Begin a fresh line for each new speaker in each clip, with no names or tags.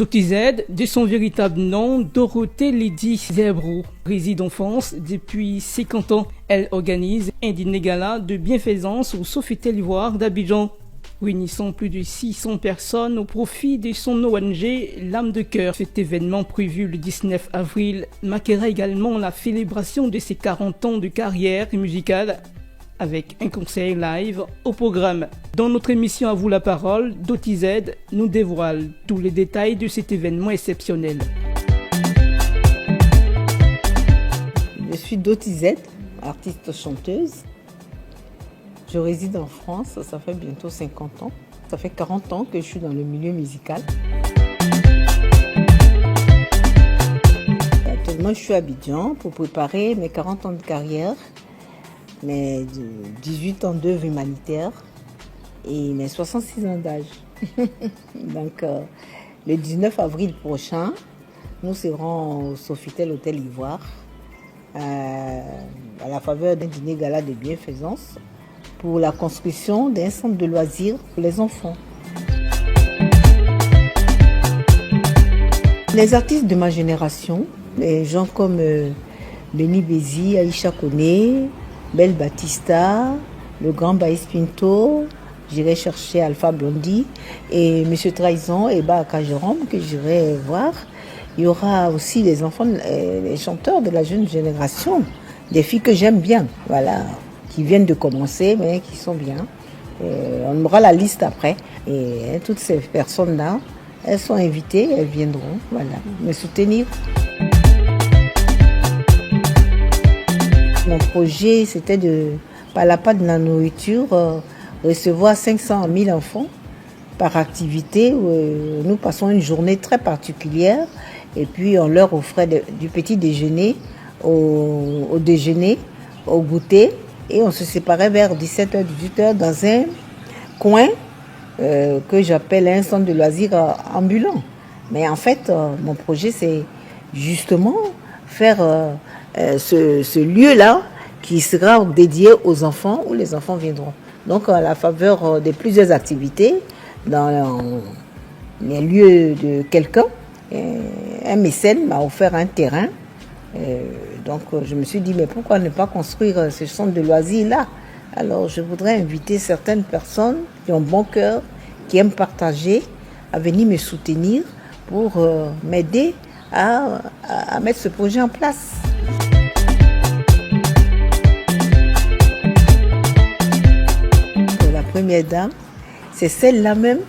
Dotized, de son véritable nom, Dorothée Lydie Zerbroux, réside en France depuis 50 ans. Elle organise un dîner gala de bienfaisance au Sofitel Ivoire d'Abidjan, réunissant plus de 600 personnes au profit de son ONG L'Âme de Cœur. Cet événement prévu le 19 avril marquera également la célébration de ses 40 ans de carrière musicale avec un concert live au programme. Dans notre émission À vous la parole, Dotized nous dévoile tous les détails de cet événement exceptionnel.
Je suis Dotized, artiste chanteuse. Je réside en France, ça fait bientôt 50 ans. Ça fait 40 ans que je suis dans le milieu musical. Actuellement, je suis à Abidjan pour préparer mes 40 ans de carrière, mes 18 ans d'œuvre humanitaire et mes 66 ans d'âge. Donc, le 19 avril prochain, nous serons au Sofitel Hôtel Ivoire à la faveur d'un dîner gala de bienfaisance pour la construction d'un centre de loisirs pour les enfants. Les artistes de ma génération, les gens comme Benny Bézi, Aïcha Koné, Belle Batista, le grand Baïs Pinto, j'irai chercher Alpha Blondy et Monsieur Trahison et Baka Jérôme que j'irai voir. Il y aura aussi les enfants, les chanteurs de la jeune génération, des filles que j'aime bien, voilà, qui viennent de commencer mais qui sont bien. On aura la liste après et toutes ces personnes-là, elles sont invitées, elles viendront, voilà, me soutenir. Mon projet, c'était de, par la part de la nourriture, recevoir 500 000 enfants par activité. Nous passons une journée très particulière et puis on leur offrait du petit déjeuner au déjeuner, au goûter et on se séparait vers 17h, 18h dans un coin que j'appelle un centre de loisirs ambulant. Mais en fait, mon projet, c'est justement faire ce lieu-là qui sera dédié aux enfants où les enfants viendront. Donc à la faveur de plusieurs activités dans les lieux de quelqu'un, un mécène m'a offert un terrain. Donc je me suis dit mais pourquoi ne pas construire ce centre de loisirs-là? Alors je voudrais inviter certaines personnes qui ont bon cœur, qui aiment partager, à venir me soutenir pour m'aider à mettre ce projet en place. La première dame, c'est celle-là même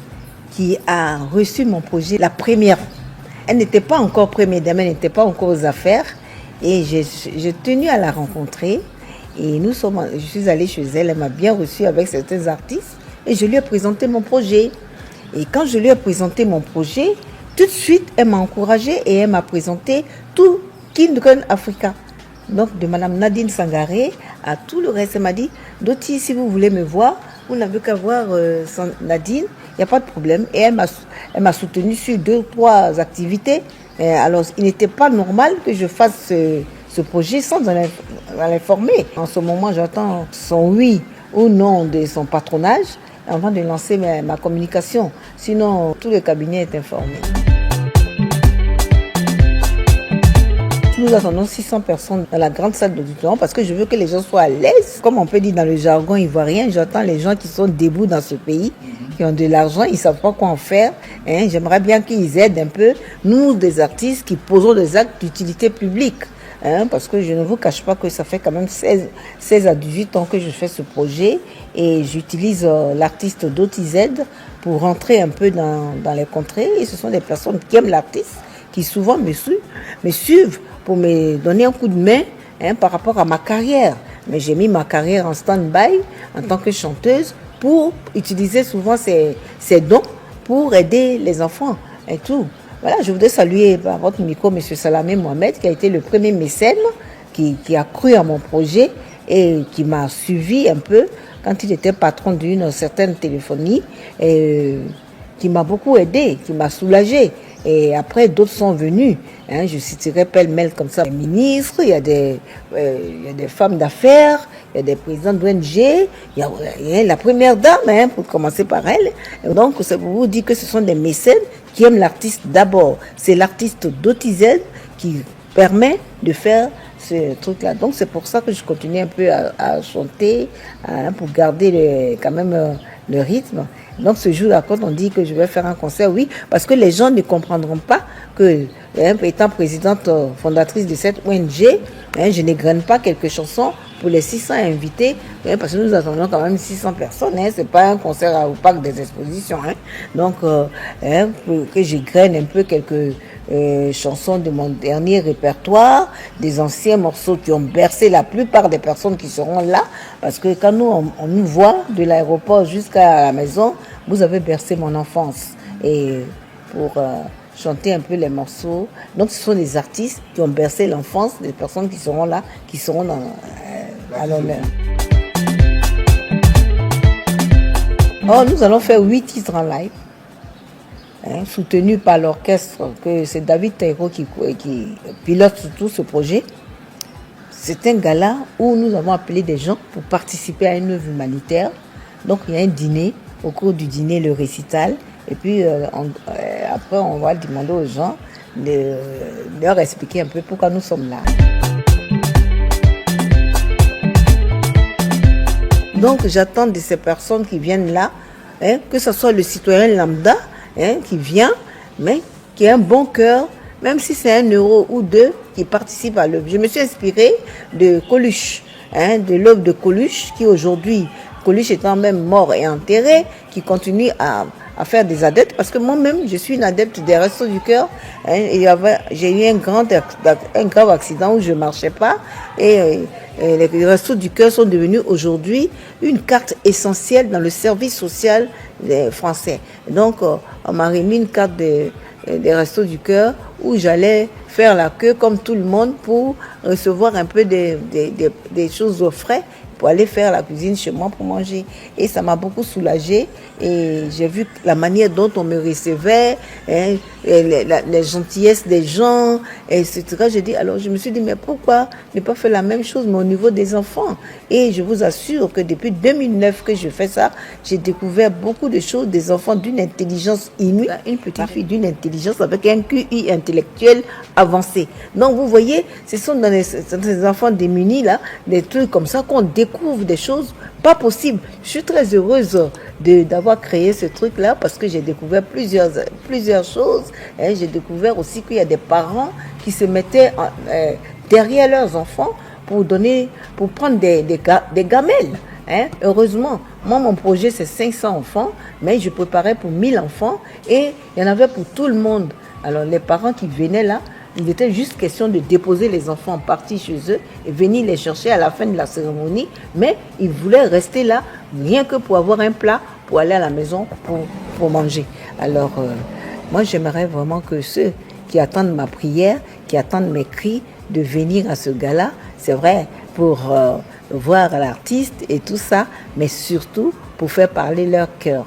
qui a reçu mon projet, la première. Elle n'était pas encore première dame, elle n'était pas encore aux affaires. Et j'ai tenu à la rencontrer. Et je suis allée chez elle, elle m'a bien reçue avec certains artistes. Et je lui ai présenté mon projet. Et quand je lui ai présenté mon projet, tout de suite, elle m'a encouragée et elle m'a présenté tout Kindred Africa. Donc, de Madame Nadine Sangaré à tout le reste. Elle m'a dit, Doti, si vous voulez me voir, vous n'avez qu'à voir Nadine, il n'y a pas de problème. Et elle m'a soutenue sur 2 ou 3 activités. Alors, il n'était pas normal que je fasse ce projet sans l'informer. En ce moment, j'attends son oui ou non de son patronage avant de lancer ma communication. Sinon, tout le cabinet est informé. Nous attendons 600 personnes dans la grande salle d'auditorium parce que je veux que les gens soient à l'aise. Comme on peut dire dans le jargon ivoirien, j'attends les gens qui sont debout dans ce pays, qui ont de l'argent, ils ne savent pas quoi en faire. J'aimerais bien qu'ils aident un peu, nous, des artistes qui posons des actes d'utilité publique. Parce que je ne vous cache pas que ça fait quand même 16 à 18 ans que je fais ce projet et j'utilise l'artiste Dotized pour rentrer un peu dans les contrées. Et ce sont des personnes qui aiment l'artiste, qui souvent me suivent pour me donner un coup de main par rapport à ma carrière. Mais j'ai mis ma carrière en stand-by en tant que chanteuse pour utiliser souvent ces dons pour aider les enfants et tout. Voilà, je voudrais saluer par votre micro M. Salamé Mohamed qui a été le premier mécène qui a cru à mon projet et qui m'a suivi un peu quand il était patron d'une certaine téléphonie et qui m'a beaucoup aidé, qui m'a soulagé. Et après, d'autres sont venus. Je citerai pêle-mêle comme ça. Les ministres, il y a des femmes d'affaires, il y a des présidents d'ONG, il y a la première dame, pour commencer par elle. Et donc, c'est pour vous dire que ce sont des mécènes qui aiment l'artiste d'abord. C'est l'artiste d'OTZ qui permet de faire ce truc-là. Donc, c'est pour ça que je continue un peu à chanter, pour garder quand même le rythme. Donc ce jour-là, quand on dit que je vais faire un concert, oui, parce que les gens ne comprendront pas que, étant présidente fondatrice de cette ONG, je n'égrène pas quelques chansons pour les 600 invités, parce que nous attendons quand même 600 personnes, c'est pas un concert au parc des expositions. Donc, pour que j'égrène un peu quelques chansons de mon dernier répertoire, des anciens morceaux qui ont bercé la plupart des personnes qui seront là, parce que quand on nous voit de l'aéroport jusqu'à la maison, vous avez bercé mon enfance. Et pour chanter un peu les morceaux, donc ce sont des artistes qui ont bercé l'enfance des personnes qui seront là, qui seront à l'honneur. Oh, nous allons faire 8 titres en live. Soutenu par l'orchestre, que c'est David Taïro qui pilote tout ce projet. C'est un gala où nous avons appelé des gens pour participer à une œuvre humanitaire. Donc il y a un dîner, au cours du dîner le récital, et puis après on va demander aux gens de leur expliquer un peu pourquoi nous sommes là. Donc j'attends de ces personnes qui viennent là, que ce soit le citoyen lambda, qui vient, mais qui a un bon cœur, même si c'est 1 euro ou 2 qui participe à l'œuvre. Je me suis inspirée de Coluche, de l'œuvre de Coluche, qui aujourd'hui, Coluche étant même mort et enterré, qui continue à faire des adeptes, parce que moi-même, je suis une adepte des Restos du Cœur. J'ai eu un grave accident où je ne marchais pas, et les Restos du Cœur sont devenus aujourd'hui une carte essentielle dans le service social des Français. Donc, on m'a remis une carte des Restos du Cœur où j'allais faire la queue comme tout le monde pour recevoir un peu des choses au frais, pour aller faire la cuisine chez moi pour manger. Et ça m'a beaucoup soulagée. Et j'ai vu la manière dont on me recevait, et les gentillesses des gens, etc. Alors je me suis dit, mais pourquoi ne pas faire la même chose, mais au niveau des enfants? Et je vous assure que depuis 2009 que je fais ça, j'ai découvert beaucoup de choses, des enfants d'une intelligence inouïe, une petite fille d'une intelligence avec un QI intellectuel avancé. Donc vous voyez, ce sont dans ces enfants démunis là, des trucs comme ça qu'on découvre des choses pas possibles. Je suis très heureuse d'avoir créé ce truc-là parce que j'ai découvert plusieurs choses. J'ai découvert aussi qu'il y a des parents qui se mettaient derrière leurs enfants pour prendre des gamelles. Heureusement, moi mon projet c'est 500 enfants, mais je préparais pour 1000 enfants et il y en avait pour tout le monde. Alors les parents qui venaient là, il était juste question de déposer les enfants en partie chez eux et venir les chercher à la fin de la cérémonie, mais ils voulaient rester là rien que pour avoir un plat pour aller à la maison pour manger. Alors moi j'aimerais vraiment que ceux qui attendent ma prière, qui attendent mes cris, de venir à ce gala, c'est vrai, pour voir l'artiste et tout ça, mais surtout pour faire parler leur cœur.